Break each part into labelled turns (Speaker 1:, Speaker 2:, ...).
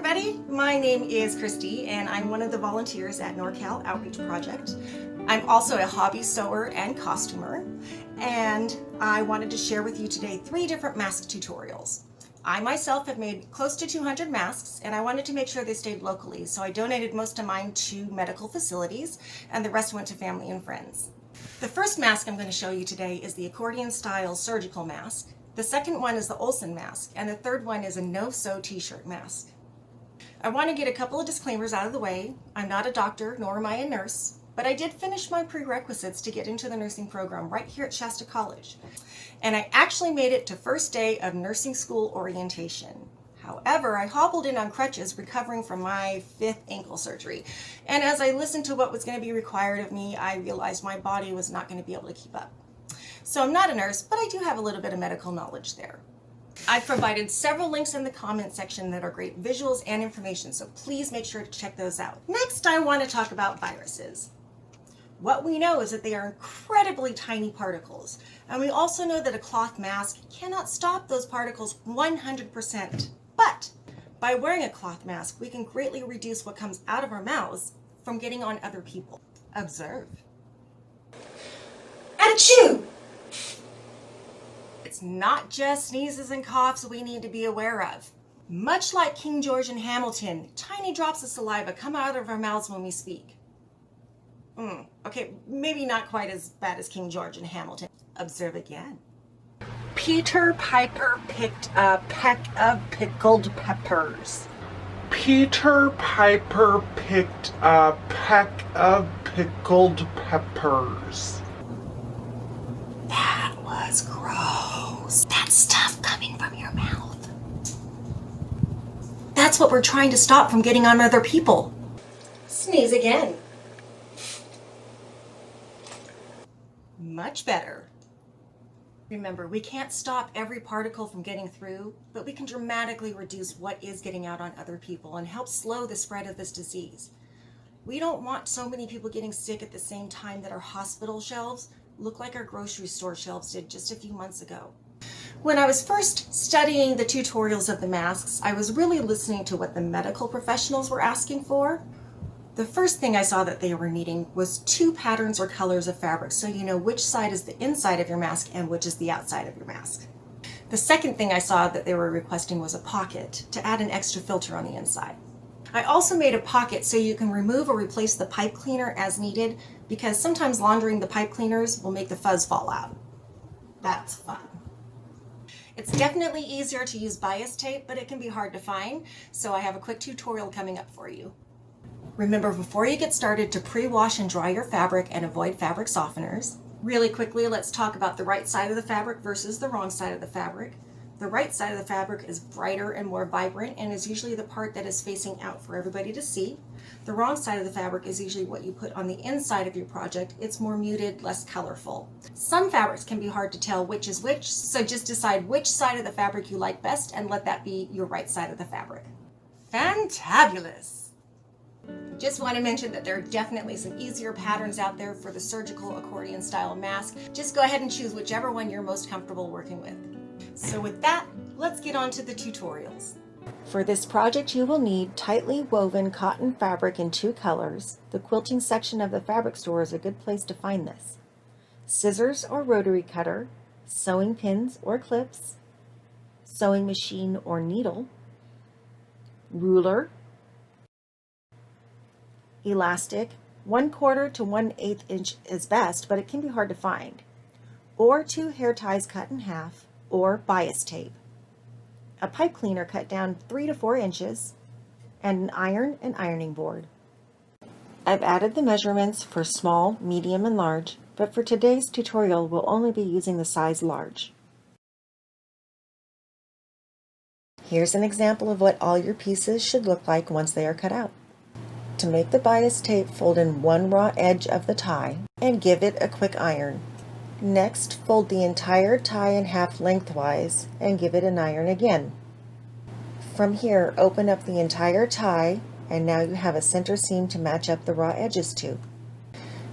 Speaker 1: everybody, my name is Christy and I'm one of the volunteers at NorCal Outreach Project. I'm also a hobby sewer and costumer, and I wanted to share with you today 3 different mask tutorials. I myself have made close to 200 masks and I wanted to make sure they stayed locally, so I donated most of mine to medical facilities and the rest went to family and friends. The first mask I'm going to show you today is the Accordion-style surgical mask. The second one is the Olson Mask, and the third one is a no-sew t-shirt mask. I want to get a couple of disclaimers out of the way. I'm not a doctor, nor am I a nurse, but I did finish my prerequisites to get into the nursing program right here at Shasta College. And I actually made it to first day of nursing school orientation. However, I hobbled in on crutches recovering from my 5th ankle surgery. And as I listened to what was going to be required of me, I realized my body was not going to be able to keep up. So I'm not a nurse, but I do have a little bit of medical knowledge there. I've provided several links in the comment section that are great visuals and information, so please make sure to check those out. Next, I want to talk about viruses. What we know is that they are incredibly tiny particles, and we also know that a cloth mask cannot stop those particles 100%. But by wearing a cloth mask, we can greatly reduce what comes out of our mouths from getting on other people. Observe. Achoo! It's not just sneezes and coughs we need to be aware of. Much like King George and Hamilton, tiny drops of saliva come out of our mouths when we speak. Okay, maybe not quite as bad as King George and Hamilton. Observe again.
Speaker 2: Peter Piper picked a peck of pickled peppers.
Speaker 3: Peter Piper picked a peck of pickled peppers.
Speaker 1: That was gross. That stuff coming from your mouth. That's what we're trying to stop from getting on other people. Sneeze again. Much better. Remember, we can't stop every particle from getting through, but we can dramatically reduce what is getting out on other people and help slow the spread of this disease. We don't want so many people getting sick at the same time that our hospital shelves look like our grocery store shelves did just a few months ago. When I was first studying the tutorials of the masks, I was really listening to what the medical professionals were asking for. The first thing I saw that they were needing was 2 patterns or colors of fabric so you know which side is the inside of your mask and which is the outside of your mask. The second thing I saw that they were requesting was a pocket to add an extra filter on the inside. I also made a pocket so you can remove or replace the pipe cleaner as needed, because sometimes laundering the pipe cleaners will make the fuzz fall out. That's fun. It's definitely easier to use bias tape, but it can be hard to find, so I have a quick tutorial coming up for you. Remember, before you get started, to pre-wash and dry your fabric and avoid fabric softeners. Really quickly, let's talk about the right side of the fabric versus the wrong side of the fabric. The right side of the fabric is brighter and more vibrant and is usually the part that is facing out for everybody to see. The wrong side of the fabric is usually what you put on the inside of your project. It's more muted, less colorful. Some fabrics can be hard to tell which is which, so just decide which side of the fabric you like best and let that be your right side of the fabric. Fantabulous! Just want to mention that there are definitely some easier patterns out there for the surgical accordion-style mask. Just go ahead and choose whichever one you're most comfortable working with. So with that, let's get on to the tutorials. For this project, you will need tightly woven cotton fabric in 2 colors. The quilting section of the fabric store is a good place to find this. Scissors or rotary cutter, sewing pins or clips, sewing machine or needle, ruler, elastic, 1/4 to 1/8 inch is best, but it can be hard to find, or 2 hair ties cut in half, or bias tape, a pipe cleaner cut down 3 to 4 inches, and an iron and ironing board. I've added the measurements for small, medium, and large, but for today's tutorial we'll only be using the size large. Here's an example of what all your pieces should look like once they are cut out. To make the bias tape, fold in 1 raw edge of the tie and give it a quick iron. Next, fold the entire tie in half lengthwise and give it an iron again. From here, open up the entire tie, and now you have a center seam to match up the raw edges to.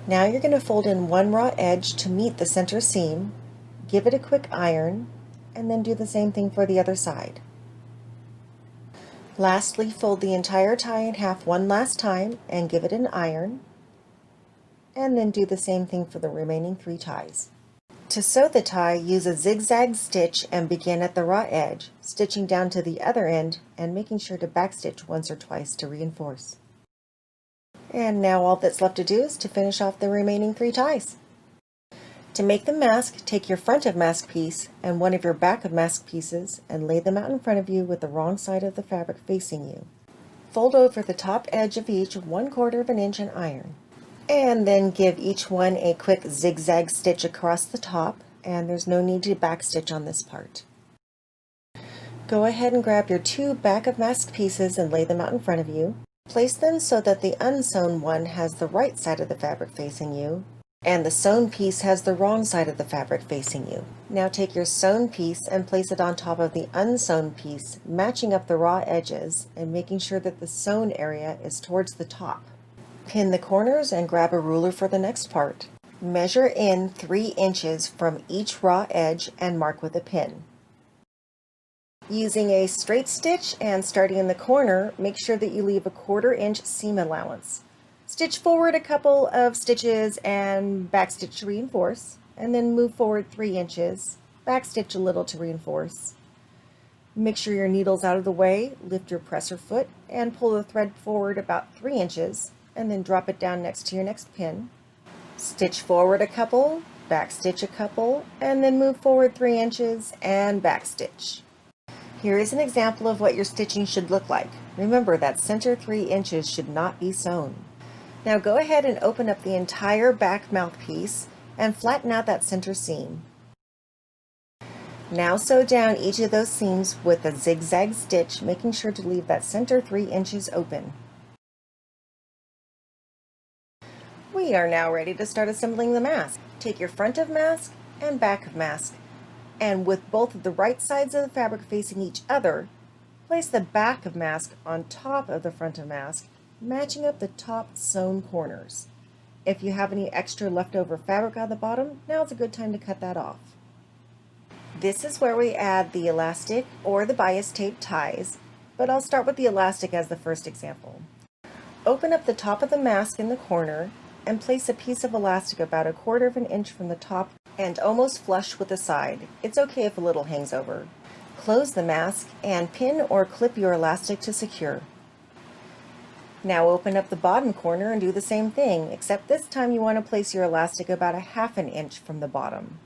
Speaker 1: Now you're going to fold in 1 raw edge to meet the center seam, give it a quick iron, and then do the same thing for the other side. Lastly, fold the entire tie in half one last time and give it an iron, and then do the same thing for the remaining 3 ties. To sew the tie, use a zigzag stitch and begin at the raw edge, stitching down to the other end and making sure to backstitch once or twice to reinforce. And now all that's left to do is to finish off the remaining 3 ties. To make the mask, take your front of mask piece and one of your back of mask pieces and lay them out in front of you with the wrong side of the fabric facing you. Fold over the top edge of each 1/4 inch and iron. And then give each one a quick zigzag stitch across the top, and there's no need to backstitch on this part. Go ahead and grab your 2 back of mask pieces and lay them out in front of you. Place them so that the unsewn one has the right side of the fabric facing you, and the sewn piece has the wrong side of the fabric facing you. Now take your sewn piece and place it on top of the unsewn piece, matching up the raw edges and making sure that the sewn area is towards the top. Pin the corners and grab a ruler for the next part. Measure in 3 inches from each raw edge and mark with a pin. Using a straight stitch and starting in the corner, make sure that you leave a 1/4 inch seam allowance. Stitch forward a couple of stitches and backstitch to reinforce, and then move forward 3 inches, backstitch a little to reinforce. Make sure your needle's out of the way, lift your presser foot, and pull the thread forward about 3 inches, and then drop it down next to your next pin. Stitch forward a couple, backstitch a couple, and then move forward 3 inches and backstitch. Here is an example of what your stitching should look like. Remember that center 3 inches should not be sewn. Now go ahead and open up the entire back mouthpiece and flatten out that center seam. Now sew down each of those seams with a zigzag stitch, making sure to leave that center 3 inches open. We are now ready to start assembling the mask. Take your front of mask and back of mask, and with both of the right sides of the fabric facing each other, place the back of mask on top of the front of mask, matching up the top sewn corners. If you have any extra leftover fabric on the bottom, now's a good time to cut that off. This is where we add the elastic or the bias tape ties, but I'll start with the elastic as the first example. Open up the top of the mask in the corner and place a piece of elastic about 1/4 inch from the top and almost flush with the side. It's okay if a little hangs over. Close the mask and pin or clip your elastic to secure. Now open up the bottom corner and do the same thing, except this time you want to place your elastic about 1/2 inch from the bottom.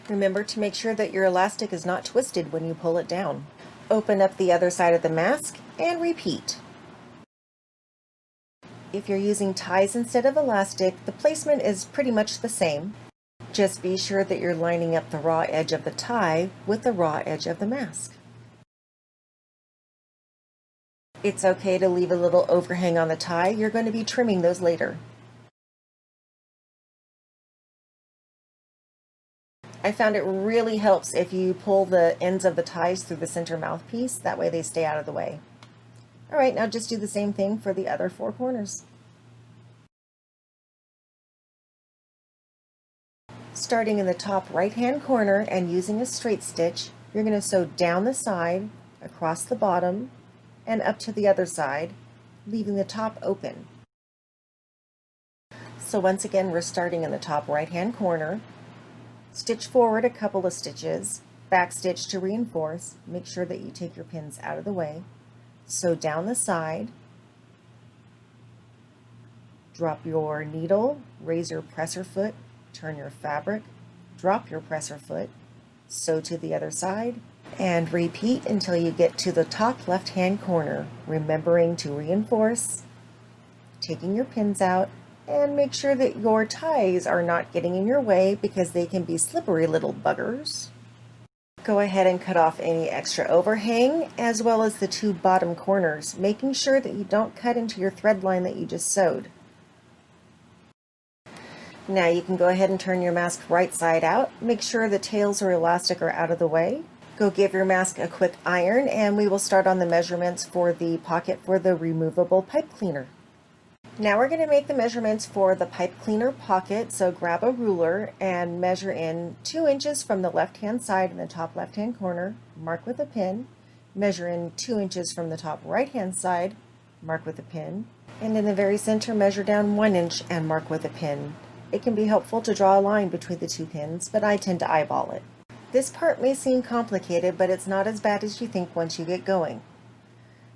Speaker 1: Remember to make sure that your elastic is not twisted when you pull it down. Open up the other side of the mask and repeat. If you're using ties instead of elastic, the placement is pretty much the same. Just be sure that you're lining up the raw edge of the tie with the raw edge of the mask. It's okay to leave a little overhang on the tie. You're going to be trimming those later. I found it really helps if you pull the ends of the ties through the center mouthpiece. That way they stay out of the way. All right, now just do the same thing for the other 4 corners. Starting in the top right-hand corner and using a straight stitch, you're going to sew down the side, across the bottom, and up to the other side, leaving the top open. So once again, we're starting in the top right-hand corner. Stitch forward a couple of stitches, backstitch to reinforce. Make sure that you take your pins out of the way. Sew down the side, drop your needle, raise your presser foot, turn your fabric, drop your presser foot, sew to the other side, and repeat until you get to the top left-hand corner, remembering to reinforce, taking your pins out, and make sure that your ties are not getting in your way because they can be slippery little buggers. Go ahead and cut off any extra overhang as well as the 2 bottom corners, making sure that you don't cut into your thread line that you just sewed. Now you can go ahead and turn your mask right side out. Make sure the tails or elastic are out of the way. Go give your mask a quick iron, and we will start on the measurements for the pocket for the removable pipe cleaner. Now we're going to make the measurements for the pipe cleaner pocket, so grab a ruler and measure in 2 inches from the left-hand side in the top left-hand corner, mark with a pin, Measure in 2 inches from the top right-hand side, mark with a pin, and in the very center measure down 1 inch and mark with a pin. It can be helpful to draw a line between the 2 pins, but I tend to eyeball it. This part may seem complicated, but it's not as bad as you think once you get going.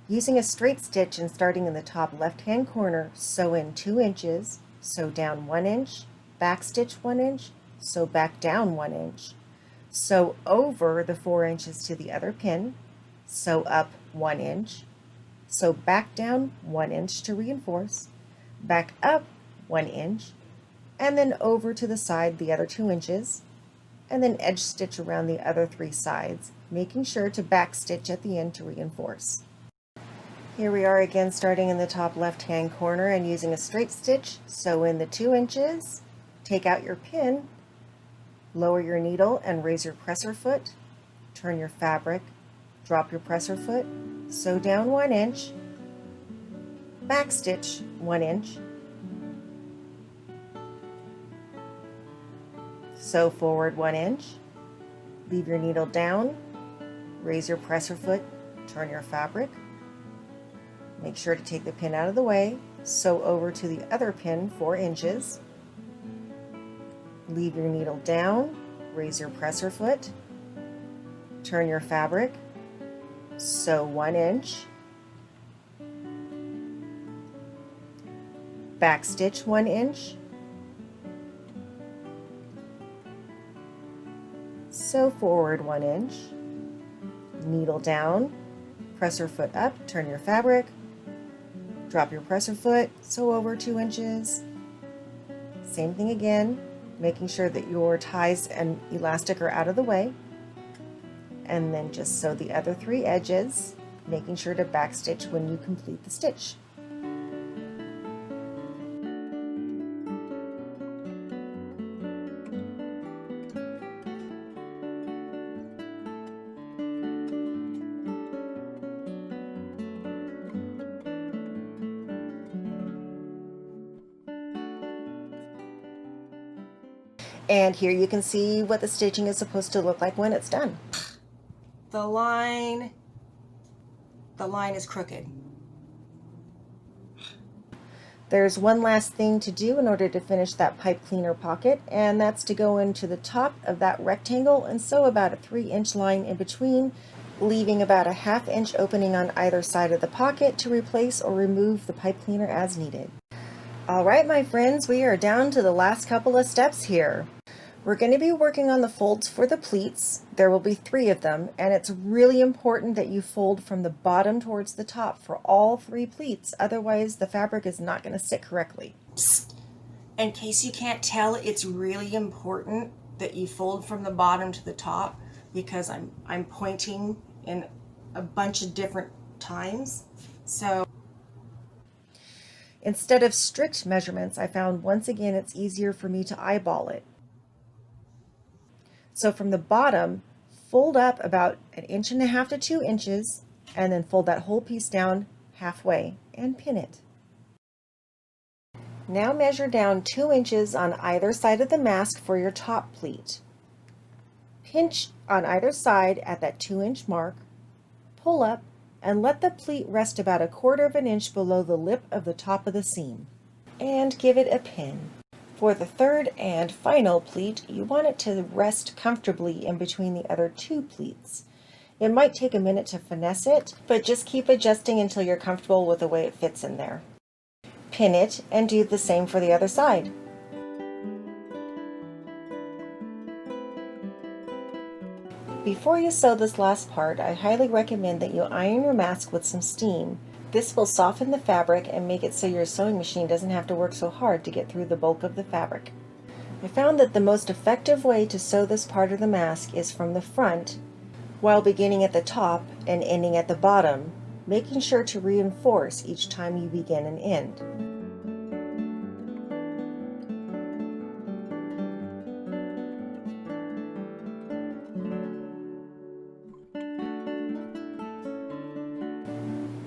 Speaker 1: Using a straight stitch and starting in the top left-hand corner, sew in 2 inches, sew down 1 inch, back stitch 1 inch, sew back down 1 inch, sew over the 4 inches to the other pin, sew up 1 inch, sew back down 1 inch to reinforce, back up 1 inch, and then over to the side the other 2 inches, and then edge stitch around the other 3 sides, making sure to back stitch at the end to reinforce. Here we are again, starting in the top left-hand corner and using a straight stitch, sew in the 2 inches, take out your pin, lower your needle and raise your presser foot, turn your fabric, drop your presser foot, sew down 1 inch, back stitch 1 inch, sew forward 1 inch, leave your needle down, raise your presser foot, turn your fabric, make sure to take the pin out of the way, sew over to the other pin 4 inches, leave your needle down, raise your presser foot, turn your fabric, sew 1 inch, back stitch 1 inch, sew forward 1 inch, needle down, presser foot up, turn your fabric, drop your presser foot, sew over 2 inches, same thing again, making sure that your ties and elastic are out of the way, and then just sew the other 3 edges, making sure to back stitch when you complete the stitch. And here you can see what the stitching is supposed to look like when it's done. The line is crooked. There's one last thing to do in order to finish that pipe cleaner pocket, and that's to go into the top of that rectangle and sew about a 3-inch line in between, leaving about a 1/2 inch opening on either side of the pocket to replace or remove the pipe cleaner as needed. All right, my friends, we are down to the last couple of steps here. We're going to be working on the folds for the pleats. There will be 3 of them, and it's really important that you fold from the bottom towards the top for all 3 pleats, otherwise the fabric is not going to sit correctly.
Speaker 4: Psst. In case you can't tell, it's really important that you fold from the bottom to the top, because I'm pointing in a bunch of different times. So
Speaker 1: instead of strict measurements, I found once again it's easier for me to eyeball it. So from the bottom, fold up about 1.5 inches to 2 inches, and then fold that whole piece down halfway and pin it. Now measure down 2 inches on either side of the mask for your top pleat. Pinch on either side at that 2-inch mark, pull up, and let the pleat rest about 1/4 inch below the lip of the top of the seam, and give it a pin. For the third and final pleat, you want it to rest comfortably in between the other 2 pleats. It might take a minute to finesse it, but just keep adjusting until you're comfortable with the way it fits in there. Pin it and do the same for the other side. Before you sew this last part, I highly recommend that you iron your mask with some steam. This will soften the fabric and make it so your sewing machine doesn't have to work so hard to get through the bulk of the fabric. I found that the most effective way to sew this part of the mask is from the front, while beginning at the top and ending at the bottom, making sure to reinforce each time you begin and end.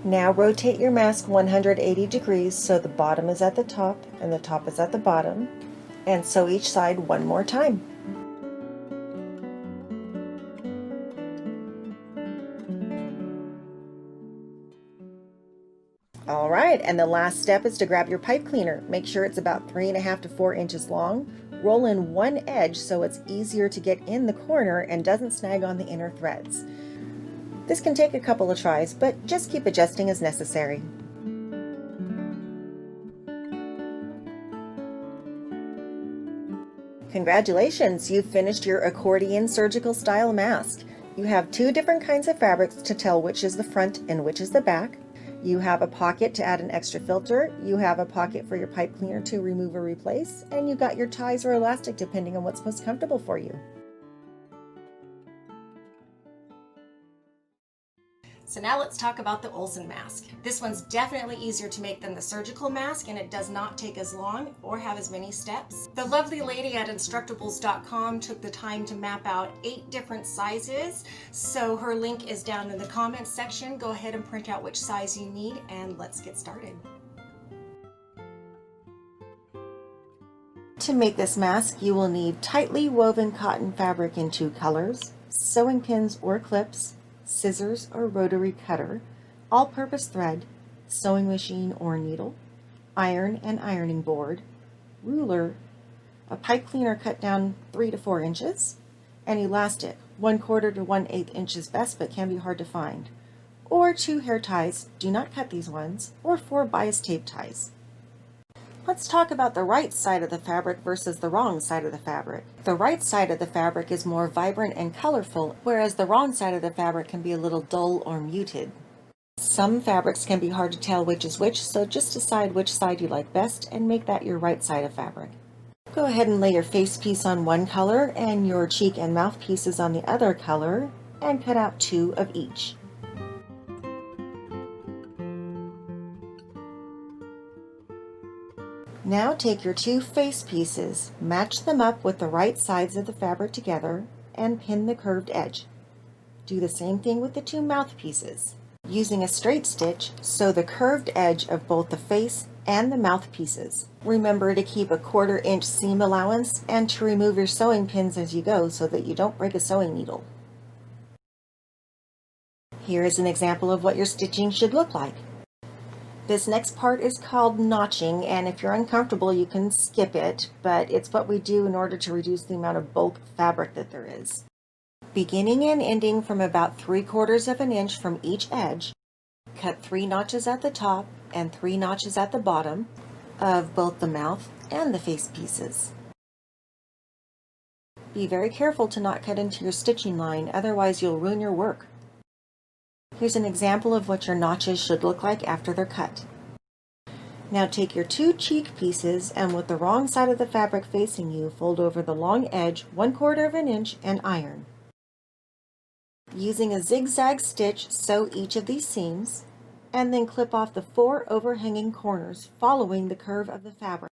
Speaker 1: Now rotate your mask 180 degrees so the bottom is at the top and the top is at the bottom, and sew each side one more time. All right, and the last step is to grab your pipe cleaner. Make sure it's about 3.5 to 4 inches long. Roll in one edge so it's easier to get in the corner and doesn't snag on the inner threads. This can take a couple of tries, but just keep adjusting as necessary. Congratulations, you've finished your accordion surgical style mask. You have 2 different kinds of fabrics to tell which is the front and which is the back. You have a pocket to add an extra filter, you have a pocket for your pipe cleaner to remove or replace, and you've got your ties or elastic depending on what's most comfortable for you. So now let's talk about the Olson mask. This one's definitely easier to make than the surgical mask, and it does not take as long or have as many steps. The lovely lady at Instructables.com took the time to map out 8 different sizes, so her link is down in the comments section. Go ahead and print out which size you need, and let's get started. To make this mask, you will need tightly woven cotton fabric in 2 colors, sewing pins or clips, scissors or rotary cutter, all-purpose thread, sewing machine or needle, iron and ironing board, ruler, a pipe cleaner cut down 3 to 4 inches, and elastic, 1/4 to 1/8 inches best but can be hard to find, or 2 hair ties, do not cut these ones, or 4 bias tape ties. Let's talk about the right side of the fabric versus the wrong side of the fabric. The right side of the fabric is more vibrant and colorful, whereas the wrong side of the fabric can be a little dull or muted. Some fabrics can be hard to tell which is which, so just decide which side you like best and make that your right side of fabric. Go ahead and lay your face piece on one color and your cheek and mouth pieces on the other color, and cut out 2 of each. Now take your 2 face pieces, match them up with the right sides of the fabric together, and pin the curved edge. Do the same thing with the 2 mouth pieces. Using a straight stitch, sew the curved edge of both the face and the mouth pieces. Remember to keep a 1/4 inch seam allowance and to remove your sewing pins as you go so that you don't break a sewing needle. Here is an example of what your stitching should look like. This next part is called notching, and if you're uncomfortable you can skip it, but it's what we do in order to reduce the amount of bulk fabric that there is. Beginning and ending from about 3/4 of an inch from each edge, cut 3 notches at the top and 3 notches at the bottom of both the mouth and the face pieces. Be very careful to not cut into your stitching line, otherwise you'll ruin your work. Here's an example of what your notches should look like after they're cut. Now take your 2 cheek pieces and with the wrong side of the fabric facing you, fold over the long edge 1/4 of an inch and iron. Using a zigzag stitch, sew each of these seams and then clip off the 4 overhanging corners following the curve of the fabric.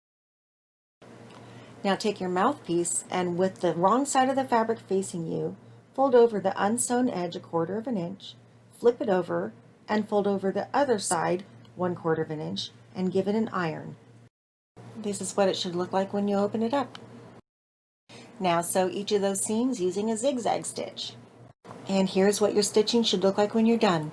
Speaker 1: Now take your mouthpiece and with the wrong side of the fabric facing you, fold over the unsewn edge 1/4 of an inch, flip it over, and fold over the other side 1/4 of an inch and give it an iron. This is what it should look like when you open it up. Now sew each of those seams using a zigzag stitch. And here's what your stitching should look like when you're done.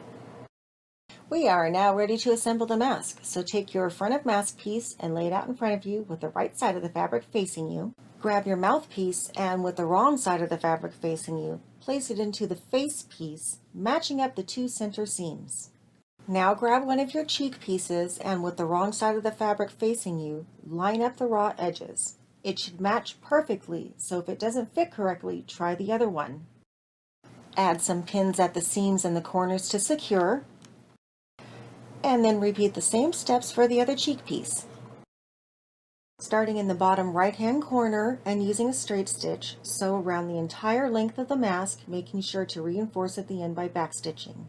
Speaker 1: We are now ready to assemble the mask, so take your front of mask piece and lay it out in front of you with the right side of the fabric facing you. Grab your mouthpiece and with the wrong side of the fabric facing you, place it into the face piece, matching up the 2 center seams. Now grab one of your cheek pieces and with the wrong side of the fabric facing you, line up the raw edges. It should match perfectly, so if it doesn't fit correctly, try the other one. Add some pins at the seams and the corners to secure, and then repeat the same steps for the other cheek piece. Starting in the bottom right-hand corner and using a straight stitch, sew around the entire length of the mask, making sure to reinforce at the end by backstitching.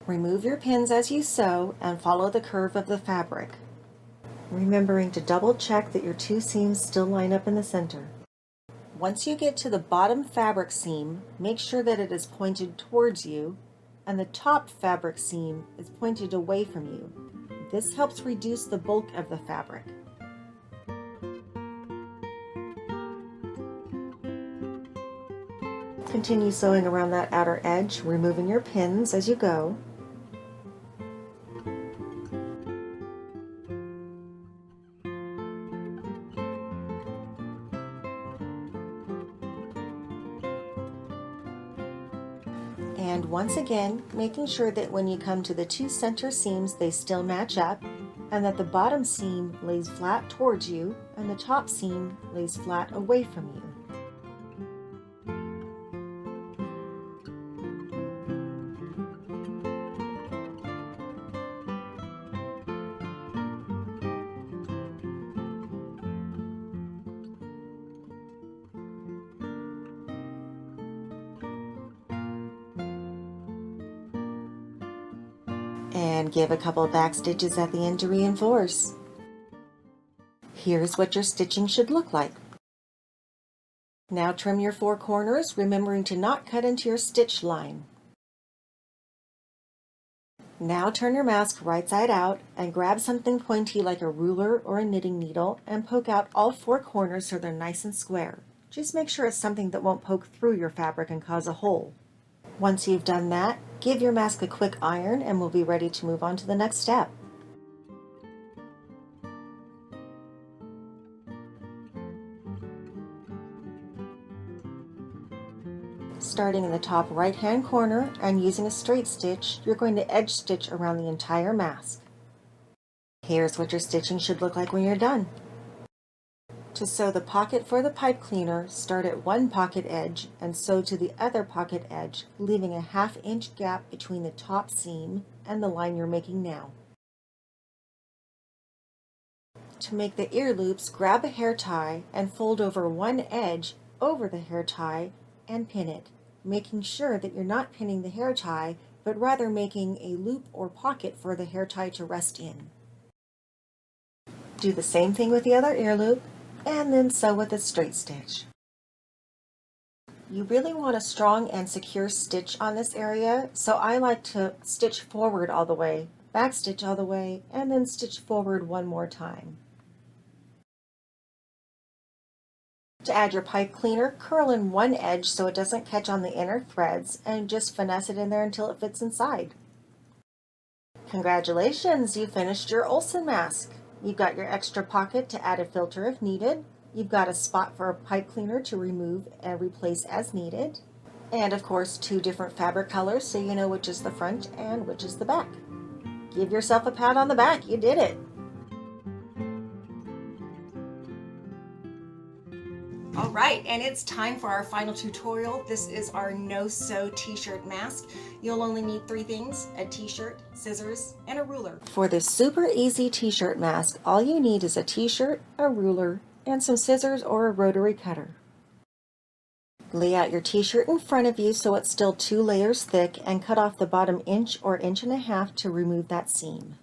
Speaker 1: Remove your pins as you sew and follow the curve of the fabric, remembering to double check that your 2 seams still line up in the center. Once you get to the bottom fabric seam, make sure that it is pointed towards you and the top fabric seam is pointed away from you. This helps reduce the bulk of the fabric. Continue sewing around that outer edge, removing your pins as you go. And once again, making sure that when you come to the two center seams, they still match up, and that the bottom seam lays flat towards you and the top seam lays flat away from you. And give a couple of back stitches at the end to reinforce. Here's what your stitching should look like. Now trim your 4 corners, remembering to not cut into your stitch line. Now turn your mask right side out and grab something pointy like a ruler or a knitting needle and poke out all 4 corners so they're nice and square. Just make sure it's something that won't poke through your fabric and cause a hole. Once you've done that, give your mask a quick iron and we'll be ready to move on to the next step. Starting in the top right hand corner and using a straight stitch, you're going to edge stitch around the entire mask. Here's what your stitching should look like when you're done. To sew the pocket for the pipe cleaner, start at one pocket edge and sew to the other pocket edge, leaving a 1/2 inch gap between the top seam and the line you're making now. To make the ear loops, grab a hair tie and fold over one edge over the hair tie and pin it, making sure that you're not pinning the hair tie, but rather making a loop or pocket for the hair tie to rest in. Do the same thing with the other ear loop, and then sew with a straight stitch. You really want a strong and secure stitch on this area, so I like to stitch forward all the way, back stitch all the way, and then stitch forward one more time. To add your pipe cleaner, curl in one edge so it doesn't catch on the inner threads and just finesse it in there until it fits inside. Congratulations, you finished your Olson mask. You've got your extra pocket to add a filter if needed. You've got a spot for a pipe cleaner to remove and replace as needed. And of course, 2 different fabric colors so you know which is the front and which is the back. Give yourself a pat on the back, you did it.
Speaker 4: All right, and it's time for our final tutorial. This is our no-sew t-shirt mask. You'll only need 3 things: a t-shirt, scissors, and a ruler.
Speaker 1: For this super easy t-shirt mask, all you need is a t-shirt, a ruler, and some scissors or a rotary cutter. Lay out your t-shirt in front of you so it's still 2 layers thick and cut off the bottom inch or 1.5 inches to remove that seam.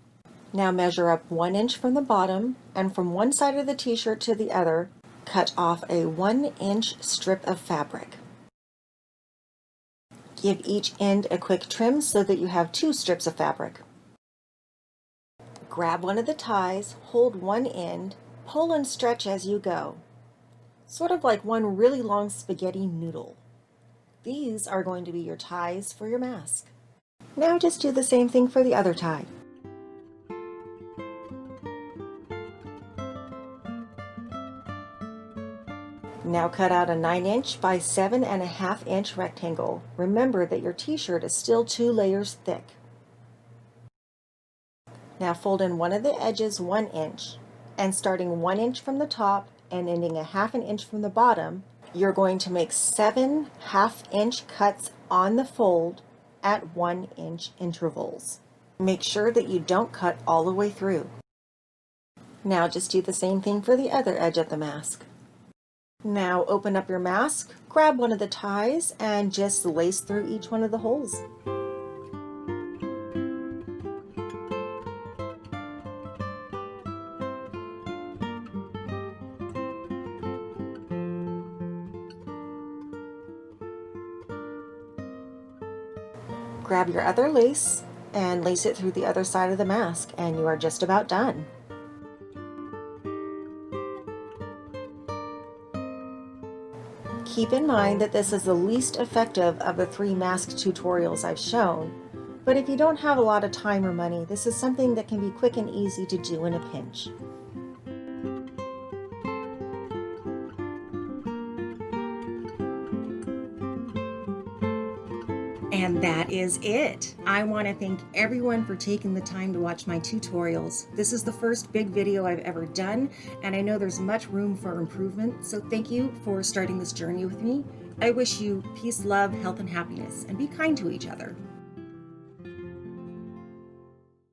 Speaker 1: Now measure up 1 inch from the bottom, and from one side of the t-shirt to the other, cut off a 1-inch strip of fabric. Give each end a quick trim so that you have 2 strips of fabric. Grab one of the ties, hold one end, pull and stretch as you go. Sort of like one really long spaghetti noodle. These are going to be your ties for your mask. Now just do the same thing for the other tie. Now cut out a 9-inch by 7.5 inch rectangle. Remember that your t-shirt is still 2 layers thick. Now fold in one of the edges 1 inch, and starting 1 inch from the top and ending a 1/2 inch from the bottom, you're going to make 7 1/2-inch cuts on the fold at 1 inch intervals. Make sure that you don't cut all the way through. Now just do the same thing for the other edge of the mask. Now open up your mask, grab one of the ties, and just lace through each one of the holes. Grab your other lace and lace it through the other side of the mask, and you are just about done. Keep in mind that this is the least effective of the 3 mask tutorials I've shown, but if you don't have a lot of time or money, this is something that can be quick and easy to do in a pinch. And that is it. I want to thank everyone for taking the time to watch my tutorials. This is the first big video I've ever done, and I know there's much room for improvement, so thank you for starting this journey with me. I wish you peace, love, health, and happiness, and be kind to each other.